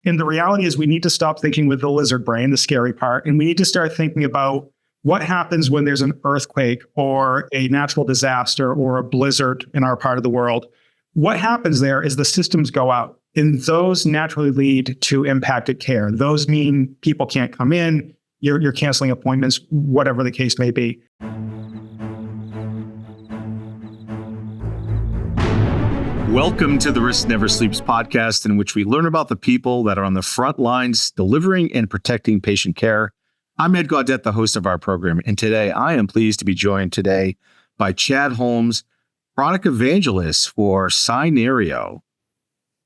And the reality is we need to stop thinking with the lizard brain, the scary part, and we need to start thinking about what happens when there's an earthquake or a natural disaster or a blizzard in our part of the world. What happens there is the systems go out, and those naturally lead to impacted care. Those mean people can't come in, you're canceling appointments, whatever the case may be. Welcome to the Risk Never Sleeps podcast, in which we learn about the people that are on the front lines delivering and protecting patient care. I'm Ed Gaudet, the host of our program, and today I am pleased to be joined today by Chad Holmes, product evangelist for Cynerio.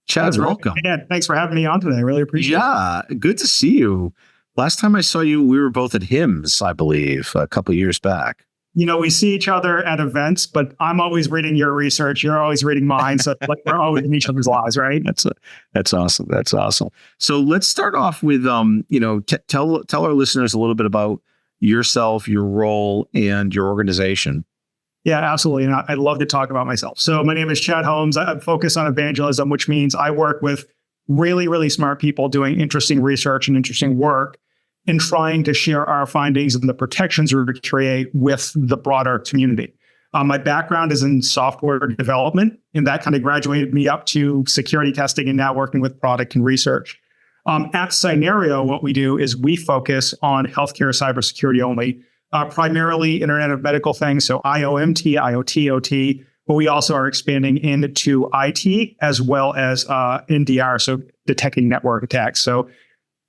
Chad, welcome. Yeah, thanks for having me on today. I really appreciate it. Yeah, good to see you. Last time I saw you, we were both at HIMSS, I believe, a couple of years back. You know, we see each other at events, but I'm always reading your research. You're always reading mine. So like we're always in each other's lives, right? That's awesome. That's awesome. So let's start off with, tell our listeners a little bit about yourself, your role, and your organization. Yeah, absolutely. And I'd love to talk about myself. So my name is Chad Holmes. I'm focused on evangelism, which means I work with really, really smart people doing interesting research and interesting work in trying to share our findings and the protections we create with the broader community. My background is in software development, and that kind of graduated me up to security testing and now working with product and research. At Cynerio, what we do is we focus on healthcare cybersecurity only, primarily Internet of Medical Things, so IoMT, IoT, OT, but we also are expanding into IT as well as NDR, so detecting network attacks. So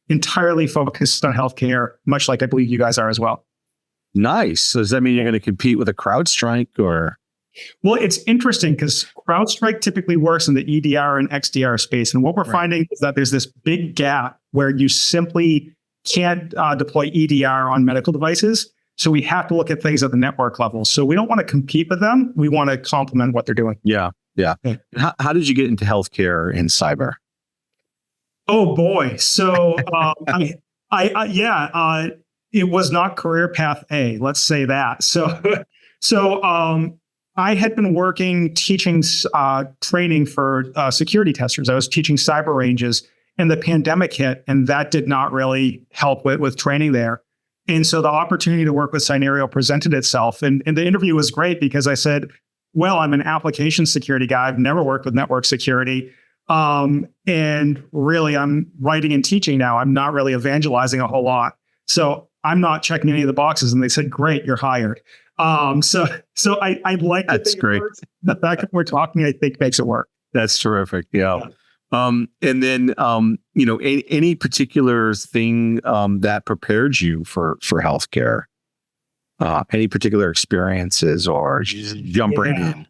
entirely focused on healthcare, much like I believe you guys are as well. Nice. So does that mean you're going to compete with a CrowdStrike or? Well, it's interesting because CrowdStrike typically works in the EDR and XDR space. And what we're finding is that there's this big gap where you simply can't deploy EDR on medical devices. So we have to look at things at the network level. So we don't want to compete with them. We want to complement what they're doing. Yeah. How did you get into healthcare and cyber? Oh boy! So it was not career path A. Let's say that. So I had been working teaching training for security testers. I was teaching cyber ranges, and the pandemic hit, and that did not really help with training there. And so the opportunity to work with Cynerio presented itself, and the interview was great because I said, "Well, I'm an application security guy. I've never worked with network security." And really I'm writing and teaching now. I'm not really evangelizing a whole lot. So I'm not checking any of the boxes. And they said, great, you're hired. So I'd like to think great. The fact that we're talking, I think makes it work. That's terrific. Yeah. And then, any particular thing, that prepared you for healthcare, any particular experiences or just jump right in?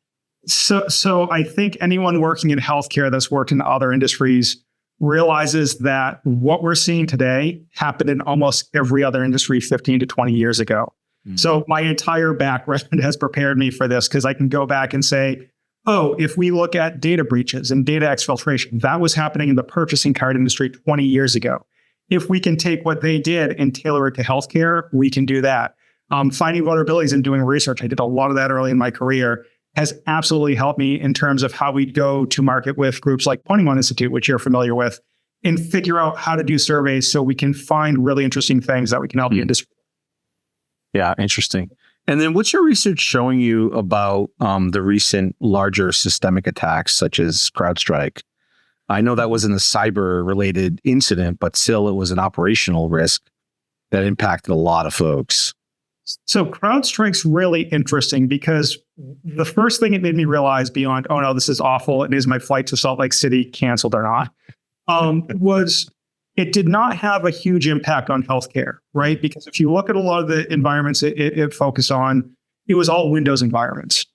So I think anyone working in healthcare that's worked in other industries realizes that what we're seeing today happened in almost every other industry 15 to 20 years ago. Mm. So my entire background has prepared me for this because I can go back and say, oh, if we look at data breaches and data exfiltration, that was happening in the purchasing card industry 20 years ago. If we can take what they did and tailor it to healthcare, we can do that. Finding vulnerabilities and doing research, I did a lot of that early in my career, has absolutely helped me in terms of how we go to market with groups like Pointing One Institute, which you're familiar with, and figure out how to do surveys so we can find really interesting things that we can help the industry. Yeah, interesting. And then what's your research showing you about the recent larger systemic attacks such as CrowdStrike? I know that wasn't a cyber-related incident, but still it was an operational risk that impacted a lot of folks. So CrowdStrike's really interesting because the first thing it made me realize beyond, oh no, this is awful, and is my flight to Salt Lake City canceled or not, was it did not have a huge impact on healthcare, right? Because if you look at a lot of the environments it focused on, it was all Windows environments.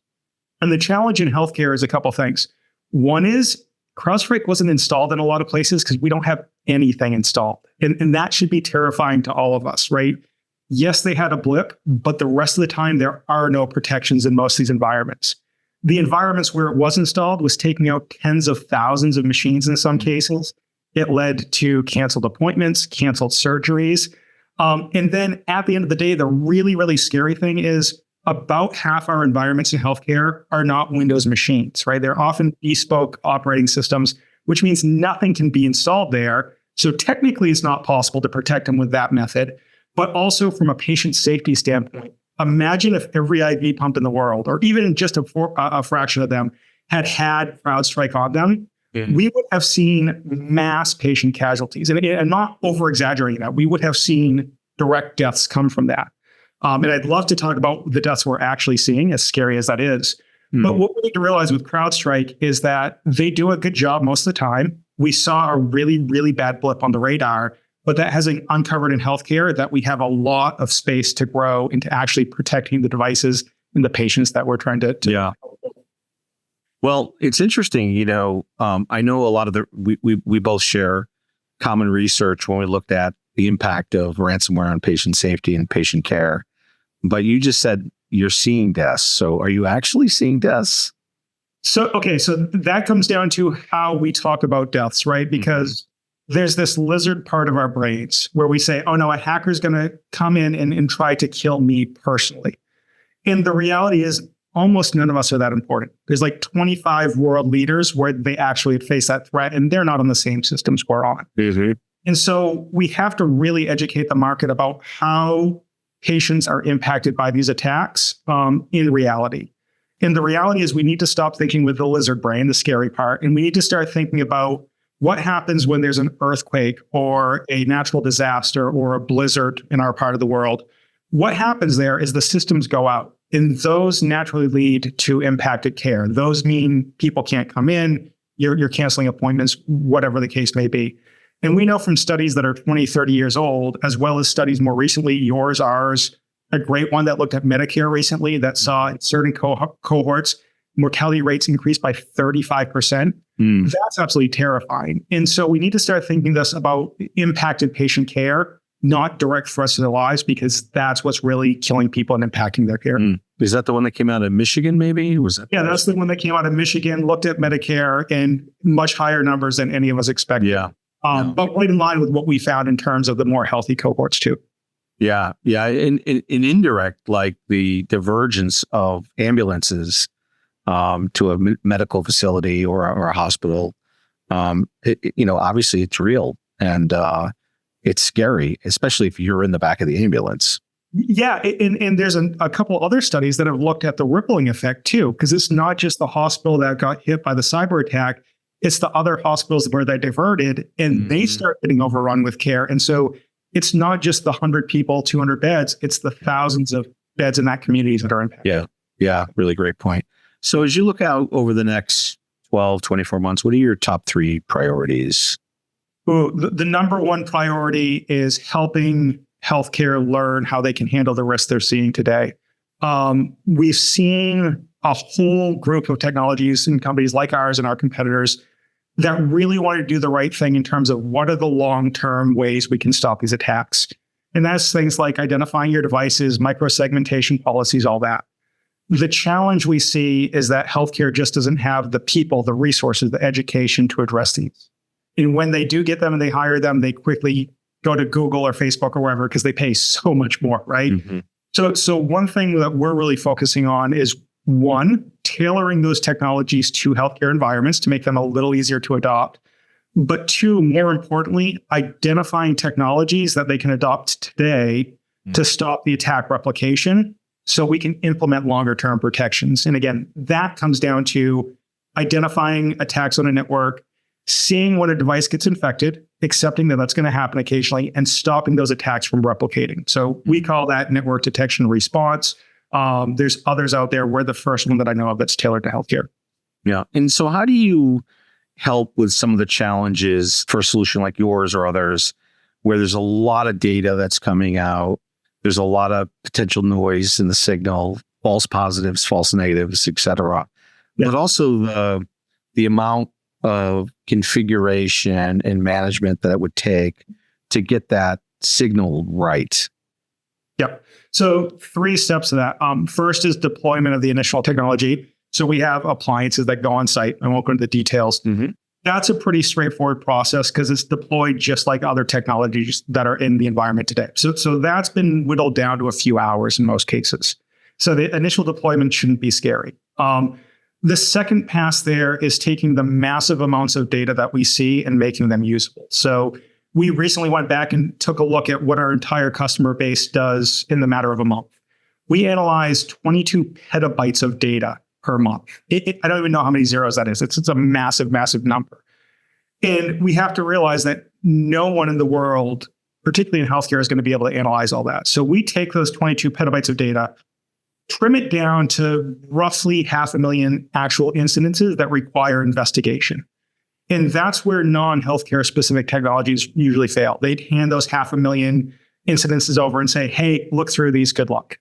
And the challenge in healthcare is a couple things. One is CrowdStrike wasn't installed in a lot of places because we don't have anything installed. And that should be terrifying to all of us, right? Yes, they had a blip, but the rest of the time, there are no protections in most of these environments. The environments where it was installed was taking out tens of thousands of machines in some cases. It led to canceled appointments, canceled surgeries. And then at the end of the day, the really, really scary thing is about half our environments in healthcare are not Windows machines, right? They're often bespoke operating systems, which means nothing can be installed there. So technically, it's not possible to protect them with that method. But also from a patient safety standpoint, imagine if every IV pump in the world, or even just a fraction of them, had CrowdStrike on them. We would have seen mass patient casualties. And not over-exaggerating that, we would have seen direct deaths come from that. And I'd love to talk about the deaths we're actually seeing, as scary as that is. But what we need to realize with CrowdStrike is that they do a good job most of the time. We saw a really, really bad blip on the radar, but that hasn't uncovered in healthcare that we have a lot of space to grow into actually protecting the devices and the patients that we're trying to Yeah. Well, it's interesting. I know a lot of we both share common research when we looked at the impact of ransomware on patient safety and patient care. But you just said you're seeing deaths. So are you actually seeing deaths? So that comes down to how we talk about deaths, right? Because there's this lizard part of our brains where we say, oh no, a hacker's going to come in and try to kill me personally. And the reality is almost none of us are that important. There's like 25 world leaders where they actually face that threat, and they're not on the same systems we're on. And so we have to really educate the market about how patients are impacted by these attacks in reality. And the reality is we need to stop thinking with the lizard brain, the scary part, and we need to start thinking about what happens when there's an earthquake or a natural disaster or a blizzard in our part of the world. What happens there is the systems go out, and those naturally lead to impacted care. Those mean people can't come in, you're canceling appointments, whatever the case may be. And we know from studies that are 20, 30 years old, as well as studies more recently, yours, ours, a great one that looked at Medicare recently that saw in certain cohorts, mortality rates increased by 35%. That's absolutely terrifying. And so we need to start thinking this about impacted patient care, not direct threats to their lives, because that's what's really killing people and impacting their care. Is that the one that came out of Michigan, maybe? Yeah, that's the one that came out of Michigan, looked at Medicare and much higher numbers than any of us expected. Yeah. But right in line with what we found in terms of the more healthy cohorts too. Yeah. In indirect, like the divergence of ambulances to a medical facility or a hospital, obviously it's real and it's scary, especially if you're in the back of the ambulance. Yeah, and there's a couple other studies that have looked at the rippling effect too, because it's not just the hospital that got hit by the cyber attack. It's the other hospitals where they diverted and they start getting overrun with care. And so it's not just the 100 people, 200 beds, it's the thousands of beds in that community that are impacted. Yeah, really great point. So as you look out over the next 12, 24 months, what are your top 3 priorities? The number one priority is helping healthcare learn how they can handle the risks they're seeing today. We've seen a whole group of technologies and companies like ours and our competitors that really want to do the right thing in terms of what are the long-term ways we can stop these attacks. And that's things like identifying your devices, microsegmentation policies, all that. The challenge we see is that healthcare just doesn't have the people, the resources, the education to address these. And when they do get them and they hire them, they quickly go to Google or Facebook or wherever because they pay so much more, right? So one thing that we're really focusing on is, one, tailoring those technologies to healthcare environments to make them a little easier to adopt. But two, more importantly, identifying technologies that they can adopt today to stop the attack replication so we can implement longer term protections. And again, that comes down to identifying attacks on a network, seeing when a device gets infected, accepting that that's going to happen occasionally, and stopping those attacks from replicating. So we call that network detection response. There's others out there. We're the first one that I know of that's tailored to healthcare. Yeah. And so how do you help with some of the challenges for a solution like yours or others, where there's a lot of data that's coming out, there's a lot of potential noise in the signal, false positives, false negatives, et cetera, but also the amount of configuration and management that it would take to get that signal right? Yep. So 3 steps to that. First is deployment of the initial technology. So we have appliances that go on site. I won't go into the details. That's a pretty straightforward process because it's deployed just like other technologies that are in the environment today. So that's been whittled down to a few hours in most cases. So the initial deployment shouldn't be scary. The second pass there is taking the massive amounts of data that we see and making them usable. So we recently went back and took a look at what our entire customer base does in the matter of a month. We analyze 22 petabytes of data per month. I don't even know how many zeros that is. It's a massive, massive number. And we have to realize that no one in the world, particularly in healthcare, is going to be able to analyze all that. So we take those 22 petabytes of data, trim it down to roughly 500,000 actual incidences that require investigation. And that's where non-healthcare specific technologies usually fail. They'd hand those 500,000 incidences over and say, hey, look through these, good luck.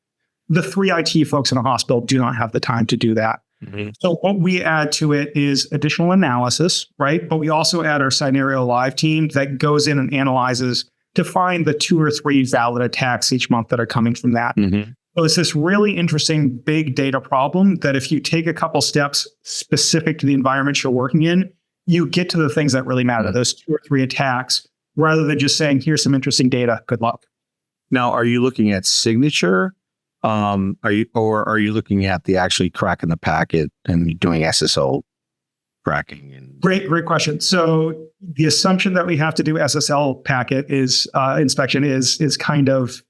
The 3 IT folks in a hospital do not have the time to do that. Mm-hmm. So what we add to it is additional analysis, right? But we also add our Cynerio Live team that goes in and analyzes to find the 2 or 3 valid attacks each month that are coming from that. Mm-hmm. So it's this really interesting big data problem that if you take a couple steps specific to the environment you're working in, you get to the things that really matter, those 2 or 3 attacks, rather than just saying, here's some interesting data, good luck. Now, are you looking at signature? Are you looking at the actually cracking the packet and doing SSL cracking? And Great question. So the assumption that we have to do SSL packet is inspection is kind of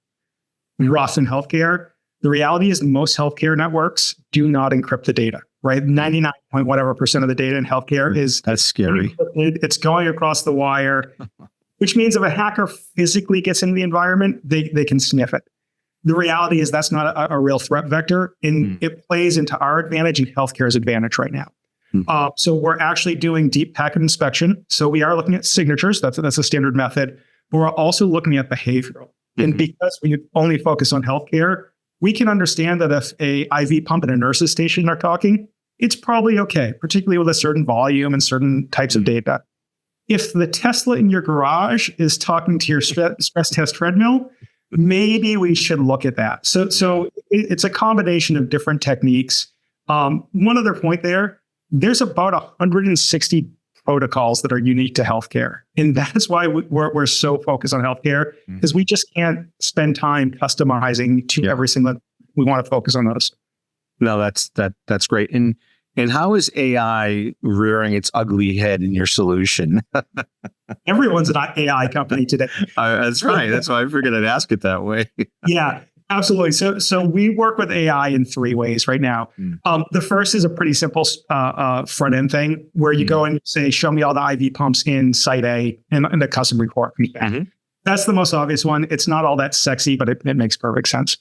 rough in healthcare. The reality is most healthcare networks do not encrypt the data, right? 99 point whatever % of the data in healthcare is that's scary. It's going across the wire, which means if a hacker physically gets into the environment, they can sniff it. The reality is that's not a real threat vector, and it plays into our advantage and healthcare's advantage right now. So we're actually doing deep packet inspection. So we are looking at signatures. That's a standard method. But we're also looking at behavioral. And because we only focus on healthcare, we can understand that if a IV pump and a nurse's station are talking, it's probably okay, particularly with a certain volume and certain types of data. If the Tesla in your garage is talking to your stress test treadmill, maybe we should look at that. So it's a combination of different techniques. One other point there's about 160 protocols that are unique to healthcare. And that's why we're so focused on healthcare, because we just can't spend time customizing to every single, we want to focus on those. No, that's great. And how is AI rearing its ugly head in your solution? Everyone's an AI company today. That's right. That's why I figured I'd ask it that way. Yeah, absolutely. So we work with AI in 3 ways right now. The first is a pretty simple front end thing where you go and say, show me all the IV pumps in site A, and the custom report comes back. That's the most obvious one. It's not all that sexy, but it makes perfect sense.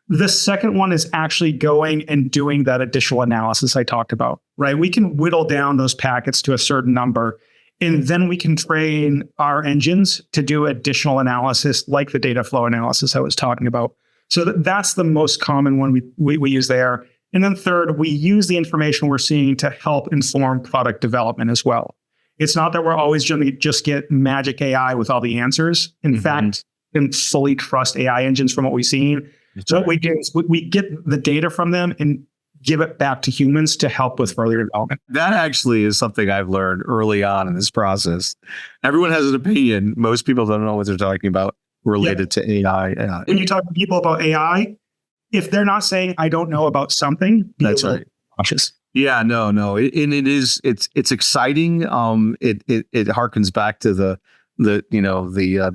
The second one is actually going and doing that additional analysis I talked about, right? We can whittle down those packets to a certain number, and then we can train our engines to do additional analysis like the data flow analysis I was talking about. So that's the most common one we use there. And then third, we use the information we're seeing to help inform product development as well. It's not that we're always going to just get magic AI with all the answers. In fact, we can fully trust AI engines from what we've seen. So what we do is we get the data from them and give it back to humans to help with further development. That actually is something I've learned early on in this process. Everyone has an opinion. Most people don't know what they're talking about related to AI. When you talk to people about AI, if they're not saying, I don't know about something, that's right. Cautious. Yeah, no. It's exciting. It harkens back to the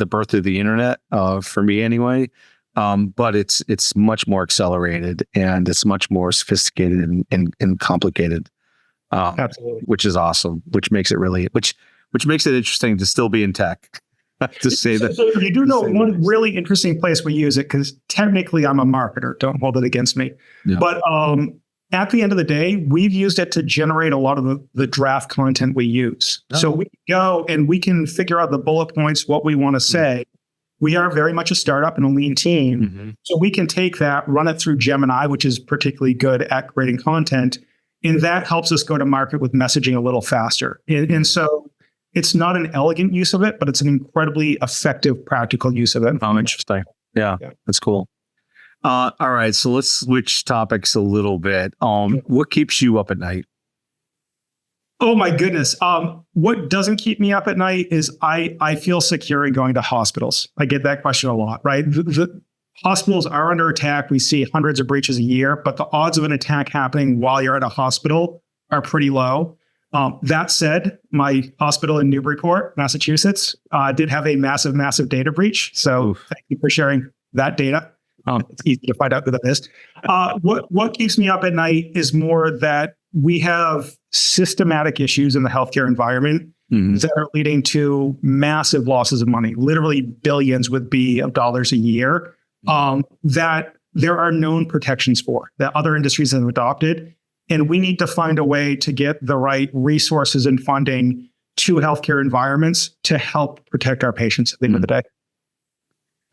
birth of the internet, for me anyway. But it's much more accelerated and it's much more sophisticated and complicated. Absolutely. Which is awesome, which makes it interesting to still be in tech. To say that. So you do know one really interesting place we use it, because technically I'm a marketer. Don't hold it against me. Yeah. But at the end of the day, we've used it to generate a lot of the draft content we use. Oh. So we go and we can figure out the bullet points, what we want to say. We are very much a startup and a lean team. So we can take that, run it through Gemini, which is particularly good at creating content. And that helps us go to market with messaging a little faster. And so it's not an elegant use of it, but it's an incredibly effective, practical use of it. Interesting. Yeah, that's cool. All right. So let's switch topics a little bit. What keeps you up at night? Oh my goodness. What doesn't keep me up at night is I feel secure in going to hospitals. I get that question a lot, right? The hospitals are under attack. We see hundreds of breaches a year, but the odds of an attack happening while you're at a hospital are pretty low. That said, my hospital in Newburyport, Massachusetts, did have a massive data breach. So thank you for sharing that data. It's easy to find out who that is. What keeps me up at night is more that we have systematic issues in the healthcare environment that are leading to massive losses of money, literally billions with B of dollars a year, that there are known protections for, that other industries have adopted. And we need to find a way to get the right resources and funding to healthcare environments to help protect our patients at the end of the day.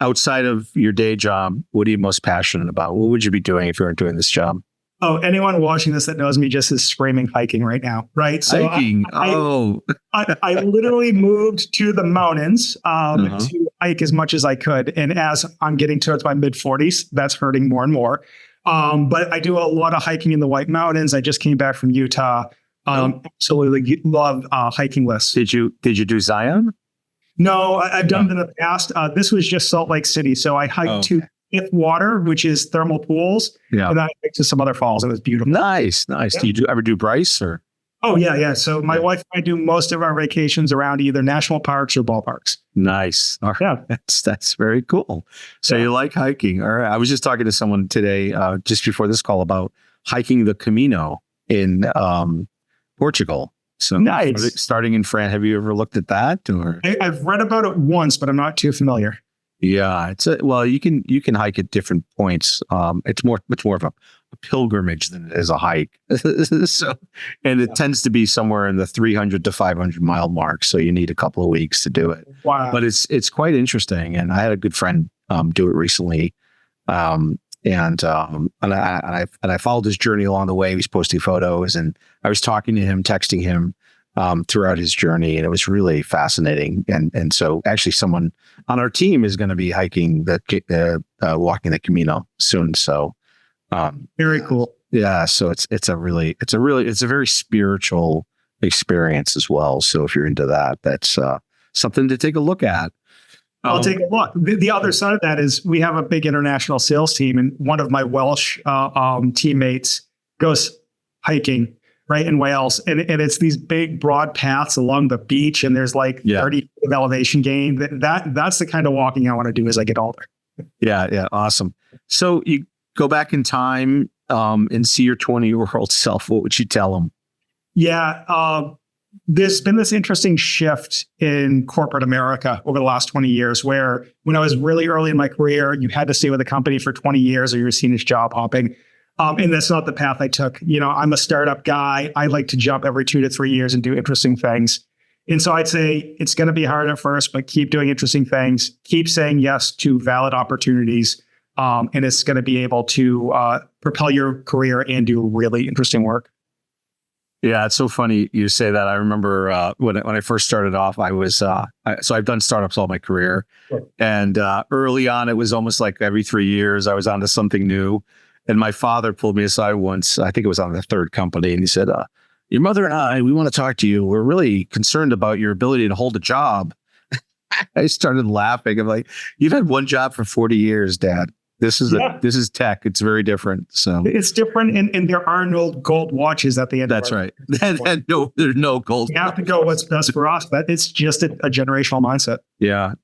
Outside of your day job, what are you most passionate about? What would you be doing if you weren't doing this job? Oh, anyone watching this that knows me just is screaming hiking right now, right? So hiking. I literally moved to the mountains to hike as much as I could. And as I'm getting towards my mid-40s, that's hurting more and more. But I do a lot of hiking in the White Mountains. I just came back from Utah. Absolutely love hiking lists. Did you do Zion? No, I've done it in the past. This was just Salt Lake City. So I hiked to Fifth Water, which is thermal pools. Yeah. And then I hiked to some other falls. It was beautiful. Nice. Yeah. Do you ever do Bryce or? Oh, yeah. So my wife and I do most of our vacations around either national parks or ballparks. Nice. All right. Yeah. That's very cool. So you like hiking. All right. I was just talking to someone today, just before this call, about hiking the Camino in Portugal. So nice. Starting in France. Have you ever looked at that? Or I've read about it once, but I'm not too familiar. Yeah, you can hike at different points. It's much more of a pilgrimage than it is a hike. And it tends to be somewhere in the 300 to 500 mile mark. So you need a couple of weeks to do it. Wow! But it's quite interesting. And I had a good friend do it recently, and I followed his journey along the way. He was posting photos, and I was talking to him, texting him throughout his journey, and it was really fascinating. And so actually someone on our team is going to be hiking walking the Camino soon. So very cool. Yeah. So it's a very spiritual experience as well. So if you're into that, that's something to take a look at. I'll take a look. The other side of that is we have a big international sales team, and one of my Welsh teammates goes hiking right in Wales, and it's these big broad paths along the beach, and there's 30 feet of elevation gain. That's the kind of walking I want to do as I get older. Yeah, awesome. So you go back in time and see your 20-year-old self. What would you tell him? Yeah, there's been this interesting shift in corporate America over the last 20 years, where when I was really early in my career, you had to stay with a company for 20 years or you were seen as job hopping. And that's not the path I took. I'm a startup guy. I like to jump every 2 to 3 years and do interesting things. And so I'd say it's going to be hard at first, but keep doing interesting things. Keep saying yes to valid opportunities. And it's going to be able to propel your career and do really interesting work. Yeah, it's so funny you say that. I remember when I first started off, I was so I've done startups all my career. Sure. And early on, it was almost like every 3 years I was onto something new. And my father pulled me aside once, I think it was on the third company, and he said, your mother and I, we want to talk to you. We're really concerned about your ability to hold a job. I started laughing. I'm like, you've had one job for 40 years, Dad. This is tech. It's very different. So it's different, and there are no gold watches at the end. That's right. No, there's no gold. You have to go what's best for us, but it's just a generational mindset. Yeah,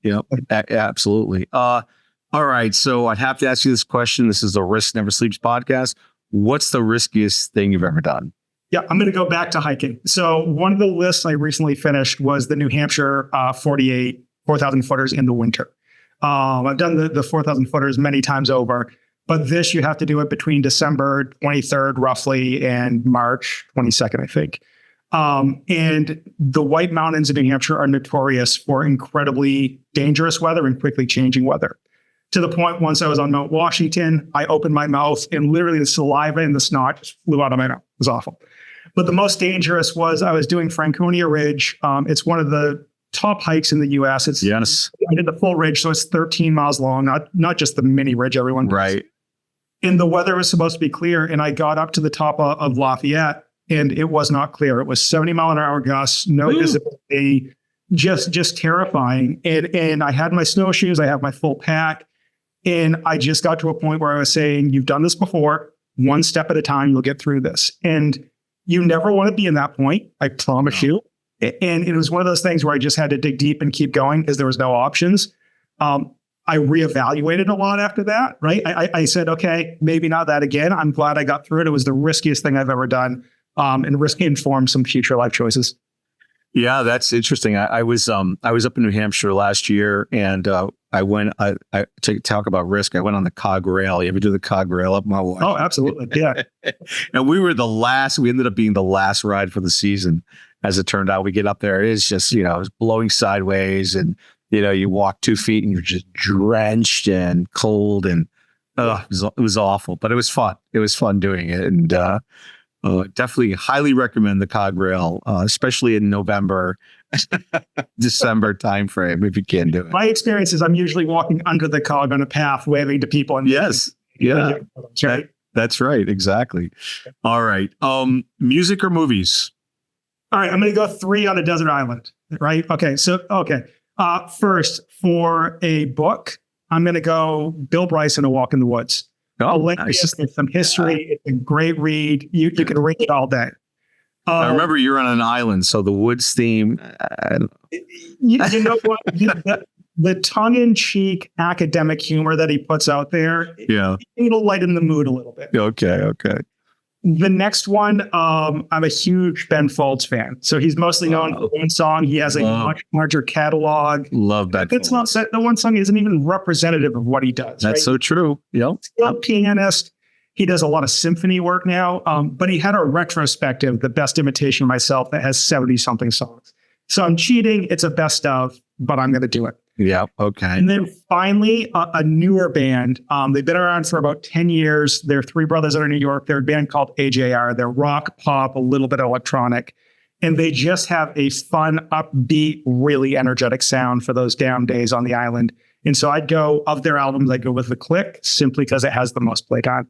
absolutely. All right. So I'd have to ask you this question. This is the Risk Never Sleeps podcast. What's the riskiest thing you've ever done? Yeah, I'm going to go back to hiking. So one of the lists I recently finished was the New Hampshire 4,000 footers in the winter. I've done the 4,000 footers many times over, but this you have to do it between December 23rd roughly and March 22nd, I think. And the White Mountains in New Hampshire are notorious for incredibly dangerous weather and quickly changing weather. To the point, once I was on Mount Washington, I opened my mouth and literally the saliva and the snot just flew out of my mouth. It was awful. But the most dangerous was I was doing Franconia Ridge. It's one of the top hikes in the U.S. Yes. I did the full ridge, so it's 13 miles long, not just the mini ridge everyone does. Right. And the weather was supposed to be clear, and I got up to the top of Lafayette, and it was not clear. It was 70-mile-an-hour gusts, no visibility, just terrifying. And I had my snowshoes, I have my full pack. And I just got to a point where I was saying, you've done this before, one step at a time, you'll get through this. And You never want to be in that point. I promise you. And it was one of those things where I just had to dig deep and keep going because there was no options. I reevaluated a lot after that, right? I said, okay, maybe not that again. I'm glad I got through it. It was the riskiest thing I've ever done. And risk informed some future life choices. Yeah, that's interesting. I was up in New Hampshire last year, and I went to talk about risk. I went on the cog rail. You ever do the cog rail up my way? Oh, absolutely. Yeah. And we ended up being the last ride for the season. As it turned out, we get up there. It is just, it's blowing sideways, and, you walk 2 feet and you're just drenched and cold, and it was awful, but it was fun. It was fun doing it. And, definitely highly recommend the cog rail, especially in November, December timeframe, if you can do it. My experience is I'm usually walking under the cog on a path, waving to people. And yes. Yeah. Right. That's right. Exactly. All right. Music or movies? All right. I'm going to go 3 on a desert island. Right. Okay. First, for a book, I'm going to go Bill Bryson, A Walk in the Woods. Oh, nice. It's some history. It's a great read. You can read it all day. I remember you're on an island, so the woods theme. You know what? The tongue-in-cheek academic humor that he puts out there, it'll lighten the mood a little bit. Okay. The next one, I'm a huge Ben Folds fan. So he's mostly known for one song. He has a much larger catalog. Love Ben Folds. The one song isn't even representative of what he does. That's so true. Yep. He's a pianist. He does a lot of symphony work now. But he had a retrospective, The Best Imitation of Myself, that has 70-something songs. So I'm cheating. It's a best of, but I'm going to do it. Yeah. Okay. And then finally, a newer band. They've been around for about 10 years. They're 3 brothers out of New York. They're a band called AJR. They're rock, pop, a little bit electronic. And they just have a fun, upbeat, really energetic sound for those down days on the island. And so of their albums, I'd go with The Click, simply because it has the most played on.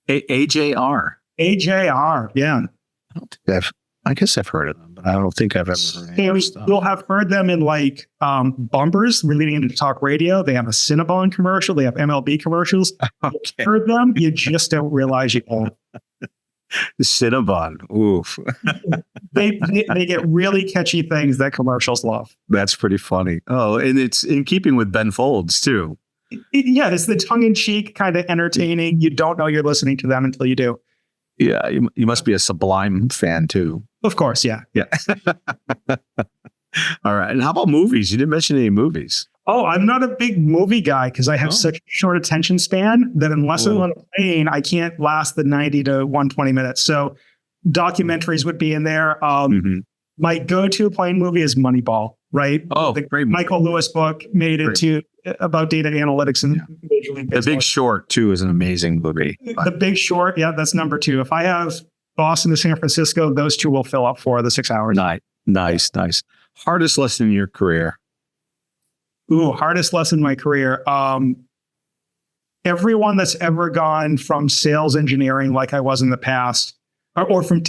AJR. AJR, yeah. I guess I've heard of them, but I don't think I've ever heard of them. You'll have heard them in bumpers relating into talk radio. They have a Cinnabon commercial. They have MLB commercials. Okay. You've heard them. You just don't realize you have. The Cinnabon. Oof. they get really catchy things that commercials love. That's pretty funny. Oh, and it's in keeping with Ben Folds, too. It's the tongue-in-cheek kind of entertaining. You don't know you're listening to them until you do. Yeah, you must be a Sublime fan, too. Of course, yeah. Yeah. All right. And how about movies? You didn't mention any movies. Oh, I'm not a big movie guy because I have such a short attention span that unless I'm on a plane, I can't last the 90 to 120 minutes. So documentaries would be in there. My go-to plane movie is Moneyball, right? Oh, the great movie. Michael Lewis book made it about data analytics and Major League Baseball. The Big Short, too, is an amazing movie. The Big Short, yeah, that's number 2. If I have Boston to San Francisco, those 2 will fill up for the 6 hours. Nice. Hardest lesson in your career? Hardest lesson in my career. Everyone that's ever gone from sales engineering like I was in the past, or from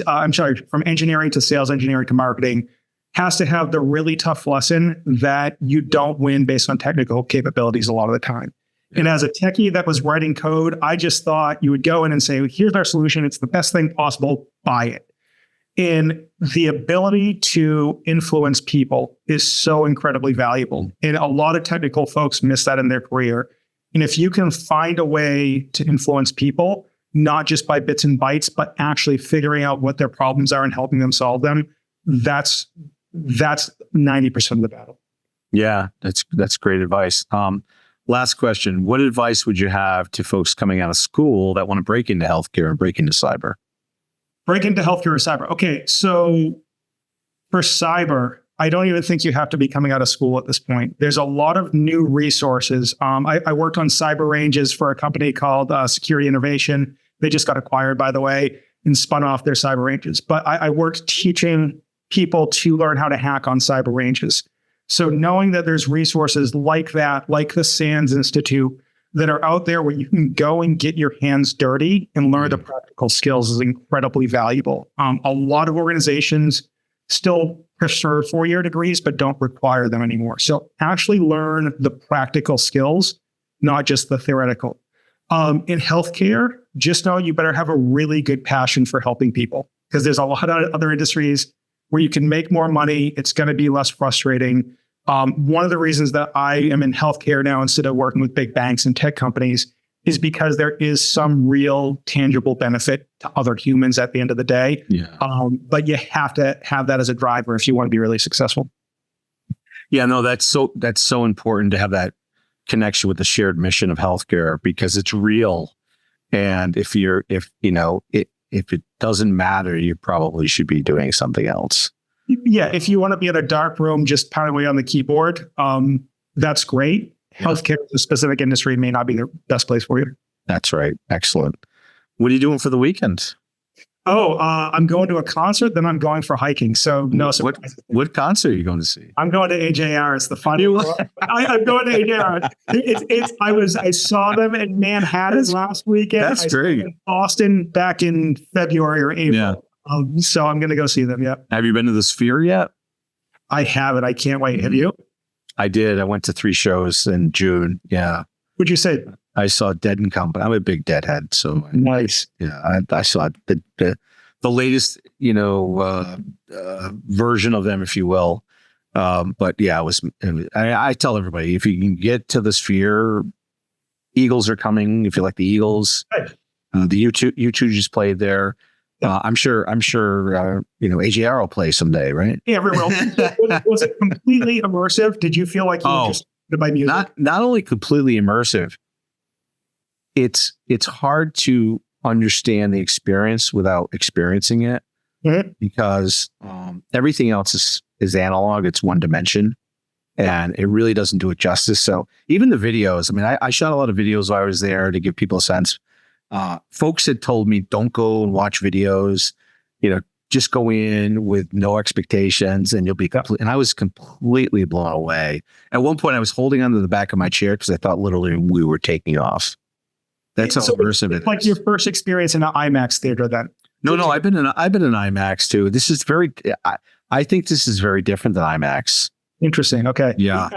engineering to sales engineering to marketing, has to have the really tough lesson that you don't win based on technical capabilities a lot of the time. Yeah. And as a techie that was writing code, I just thought you would go in and say, here's our solution. It's the best thing possible. Buy it. And the ability to influence people is so incredibly valuable. And a lot of technical folks miss that in their career. And if you can find a way to influence people, not just by bits and bytes, but actually figuring out what their problems are and helping them solve them, that's 90% of the battle. Yeah, that's great advice. Last question. What advice would you have to folks coming out of school that want to break into healthcare and break into cyber? Break into healthcare or cyber. Okay, so for cyber, I don't even think you have to be coming out of school at this point. There's a lot of new resources. I worked on cyber ranges for a company called Security Innovation. They just got acquired, by the way, and spun off their cyber ranges. But I worked teaching people to learn how to hack on cyber ranges. So knowing that there's resources like that, like the SANS Institute, that are out there where you can go and get your hands dirty and learn the practical skills is incredibly valuable. A lot of organizations still prefer 4-year degrees, but don't require them anymore. So actually learn the practical skills, not just the theoretical. In healthcare, just know you better have a really good passion for helping people, because there's a lot of other industries where you can make more money. It's going to be less frustrating. One of the reasons that I am in healthcare now instead of working with big banks and tech companies is because there is some real tangible benefit to other humans at the end of the day. Yeah. But you have to have that as a driver if you want to be really successful. Yeah, no, that's so important to have that connection with the shared mission of healthcare because it's real. And if it doesn't matter, you probably should be doing something else. Yeah, if you want to be in a dark room just pounding away on the keyboard, that's great. Yeah. Healthcare is a specific industry may not be the best place for you. That's right. Excellent. What are you doing for the weekend? Oh, I'm going to a concert, then I'm going for hiking. So no surprise. What concert are you going to see? I'm going to AJR. It's the final. I'm going to AJR. I saw them in Manhattan last weekend. That's great. In Boston back in February or April. Yeah. So I'm going to go see them. Yeah. Have you been to the Sphere yet? I haven't. I can't wait. Have you? I did. I went to 3 shows in June. Yeah. What'd you say? I saw Dead and Company. I'm a big Deadhead, so nice. Yeah, I saw the latest, version of them, if you will. But yeah, I tell everybody if you can get to the Sphere, Eagles are coming. If you like the Eagles, right. The U2 just played there. Yeah. I'm sure. AJR will play someday, right? Yeah, we will. Was it completely immersive? Did you feel like you were just by music? Not only completely immersive. It's hard to understand the experience without experiencing it because everything else is analog. It's one dimension, and it really doesn't do it justice. So even the videos. I mean, I shot a lot of videos while I was there to give people a sense. Folks had told me, don't go and watch videos. Just go in with no expectations, and you'll be complete. And I was completely blown away. At one point, I was holding onto the back of my chair because I thought literally we were taking off. That's how immersive it is. Like your first experience in an IMAX theater then? No, I've been in IMAX too. This is I think this is very different than IMAX. Interesting. Okay. Yeah.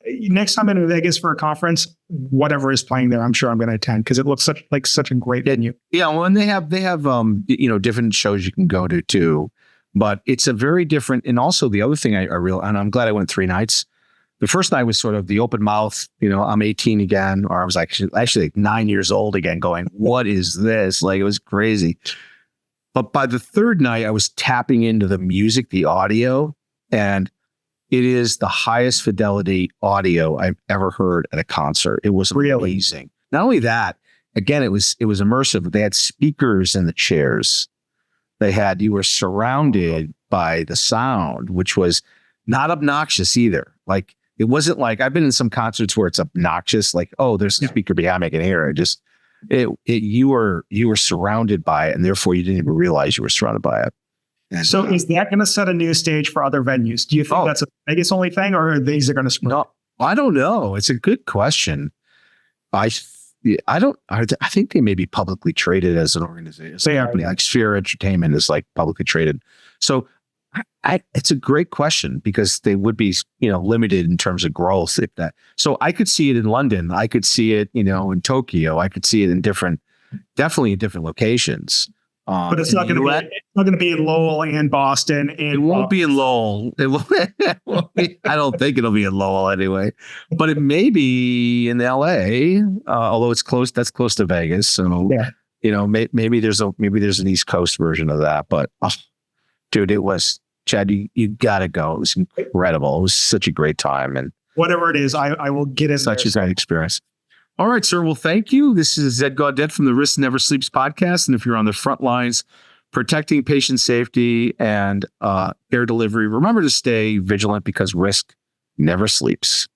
Next time I'm in Vegas for a conference, whatever is playing there, I'm sure I'm going to attend because it looks such a great venue. Yeah. Well, and they have different shows you can go to too, but it's a very different. And also the other thing and I'm glad I went 3 nights. The first night was sort of the open mouth, I'm 18 again, or I was actually like 9 years old again going, what is this? Like, it was crazy. But by the third night, I was tapping into the music, the audio, and it is the highest fidelity audio I've ever heard at a concert. It was amazing. Not only that, again, it was immersive. They had speakers in the chairs. You were surrounded by the sound, which was not obnoxious either. Like, it wasn't like I've been in some concerts where it's obnoxious, like, oh, there's a speaker behind me, I can hear it. You were surrounded by it, and therefore you didn't even realize you were surrounded by it. And, so is that going to set a new stage for other venues? Do you think that's a Vegas only thing, or are these going to spread? No, I don't know. It's a good question. I think they may be publicly traded as an organization. Company like Sphere Entertainment is like publicly traded. So it's a great question because they would be, limited in terms of growth if that. So I could see it in London. I could see it, in Tokyo. I could see it definitely in different locations. But it's not going to be in Lowell and Boston. And it won't be in Lowell. It won't be, I don't think it'll be in Lowell anyway. But it may be in LA, although it's close. That's close to Vegas. So maybe there's an East Coast version of that. But dude, it was Chad. You got to go. It was incredible. It was such a great time, and whatever it is, I will get in. Such a great experience. All right, sir. Well, thank you. This is Ed Gaudet from the Risk Never Sleeps podcast. And if you're on the front lines protecting patient safety and care delivery, remember to stay vigilant because risk never sleeps.